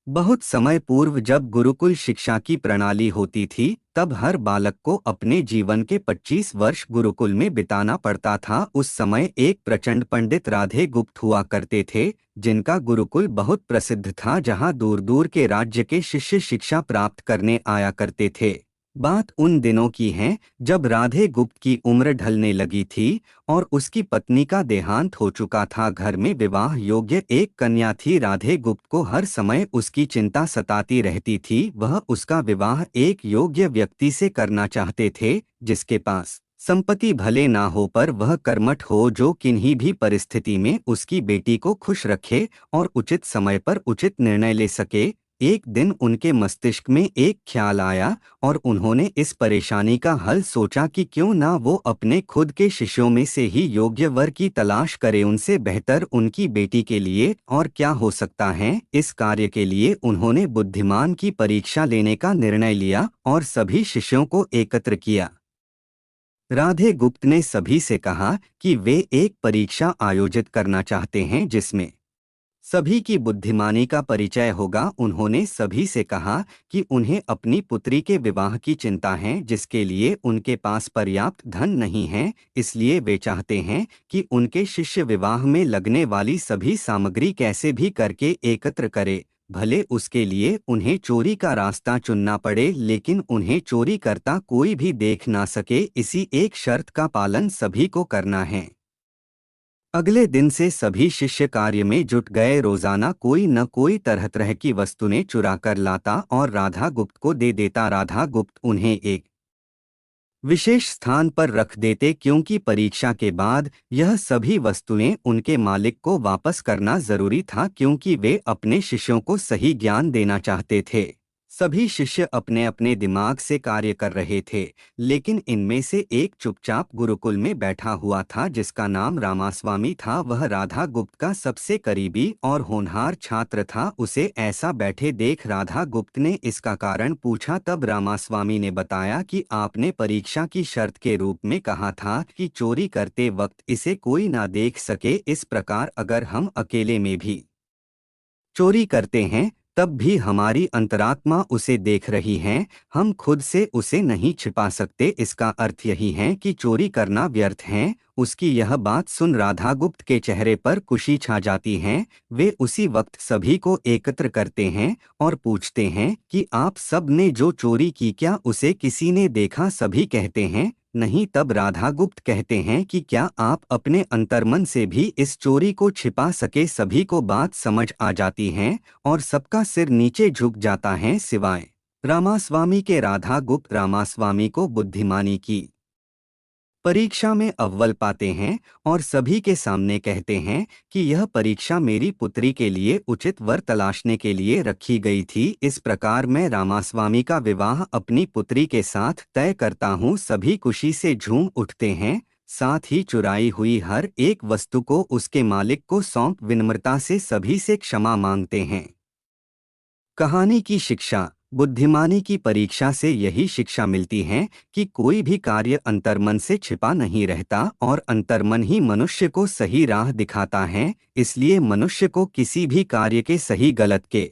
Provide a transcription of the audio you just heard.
बहुत समय पूर्व जब गुरुकुल शिक्षा की प्रणाली होती थी, तब हर बालक को अपने जीवन के 25 वर्ष गुरुकुल में बिताना पड़ता था। उस समय एक प्रचंड पंडित राधे गुप्त हुआ करते थे, जिनका गुरुकुल बहुत प्रसिद्ध था, जहां दूर दूर के राज्य के शिष्य शिक्षा प्राप्त करने आया करते थे। बात उन दिनों की है जब राधे गुप्त की उम्र ढलने लगी थी और उसकी पत्नी का देहांत हो चुका था। घर में विवाह योग्य एक कन्या थी। राधे गुप्त को हर समय उसकी चिंता सताती रहती थी। वह उसका विवाह एक योग्य व्यक्ति से करना चाहते थे, जिसके पास संपत्ति भले ना हो पर वह कर्मठ हो, जो किन्हीं भी परिस्थिति में उसकी बेटी को खुश रखे और उचित समय पर उचित निर्णय ले सके। एक दिन उनके मस्तिष्क में एक ख्याल आया और उन्होंने इस परेशानी का हल सोचा कि क्यों ना वो अपने खुद के शिष्यों में से ही योग्य वर की तलाश करें। उनसे बेहतर उनकी बेटी के लिए और क्या हो सकता है। इस कार्य के लिए उन्होंने बुद्धिमान की परीक्षा लेने का निर्णय लिया और सभी शिष्यों को एकत्र किया। राधे गुप्त ने सभी से कहा कि वे एक परीक्षा आयोजित करना चाहते हैं जिसमें सभी की बुद्धिमानी का परिचय होगा। उन्होंने सभी से कहा कि उन्हें अपनी पुत्री के विवाह की चिंता है, जिसके लिए उनके पास पर्याप्त धन नहीं है। इसलिए वे चाहते हैं कि उनके शिष्य विवाह में लगने वाली सभी सामग्री कैसे भी करके एकत्र करे, भले उसके लिए उन्हें चोरी का रास्ता चुनना पड़े, लेकिन उन्हें चोरी करता कोई भी देख ना सके। इसी एक शर्त का पालन सभी को करना है। अगले दिन से सभी शिष्य कार्य में जुट गए। रोजाना कोई न कोई तरह तरह की वस्तुएं चुरा कर लाता और राधा गुप्त को दे देता। राधा गुप्त उन्हें एक विशेष स्थान पर रख देते, क्योंकि परीक्षा के बाद यह सभी वस्तुएं उनके मालिक को वापस करना जरूरी था, क्योंकि वे अपने शिष्यों को सही ज्ञान देना चाहते थे। सभी शिष्य अपने अपने दिमाग से कार्य कर रहे थे, लेकिन इनमें से एक चुपचाप गुरुकुल में बैठा हुआ था, जिसका नाम रामास्वामी था। वह राधा गुप्त का सबसे करीबी और होनहार छात्र था। उसे ऐसा बैठे देख राधा गुप्त ने इसका कारण पूछा। तब रामास्वामी ने बताया कि आपने परीक्षा की शर्त के रूप में कहा था कि चोरी करते वक्त इसे कोई ना देख सके। इस प्रकार अगर हम अकेले में भी चोरी करते हैं, तब भी हमारी अंतरात्मा उसे देख रही है, हम खुद से उसे नहीं छिपा सकते। इसका अर्थ यही है कि चोरी करना व्यर्थ है। उसकी यह बात सुन राधा गुप्त के चेहरे पर खुशी छा जाती है। वे उसी वक्त सभी को एकत्र करते हैं और पूछते हैं कि आप सब ने जो चोरी की, क्या उसे किसी ने देखा? सभी कहते हैं नहीं। तब राधा गुप्त कहते हैं कि क्या आप अपने अंतर्मन से भी इस चोरी को छिपा सके? सभी को बात समझ आ जाती है और सबका सिर नीचे झुक जाता है, सिवाय रामास्वामी के। राधा गुप्त रामास्वामी को बुद्धिमानी की परीक्षा में अव्वल पाते हैं और सभी के सामने कहते हैं कि यह परीक्षा मेरी पुत्री के लिए उचित वर तलाशने के लिए रखी गई थी। इस प्रकार मैं रामास्वामी का विवाह अपनी पुत्री के साथ तय करता हूँ। सभी खुशी से झूम उठते हैं, साथ ही चुराई हुई हर एक वस्तु को उसके मालिक को सौंप विनम्रता से सभी से क्षमा मांगते हैं। कहानी की शिक्षा। बुद्धिमानी की परीक्षा से यही शिक्षा मिलती है कि कोई भी कार्य अंतर्मन से छिपा नहीं रहता और अंतर्मन ही मनुष्य को सही राह दिखाता है। इसलिए मनुष्य को किसी भी कार्य के सही गलत के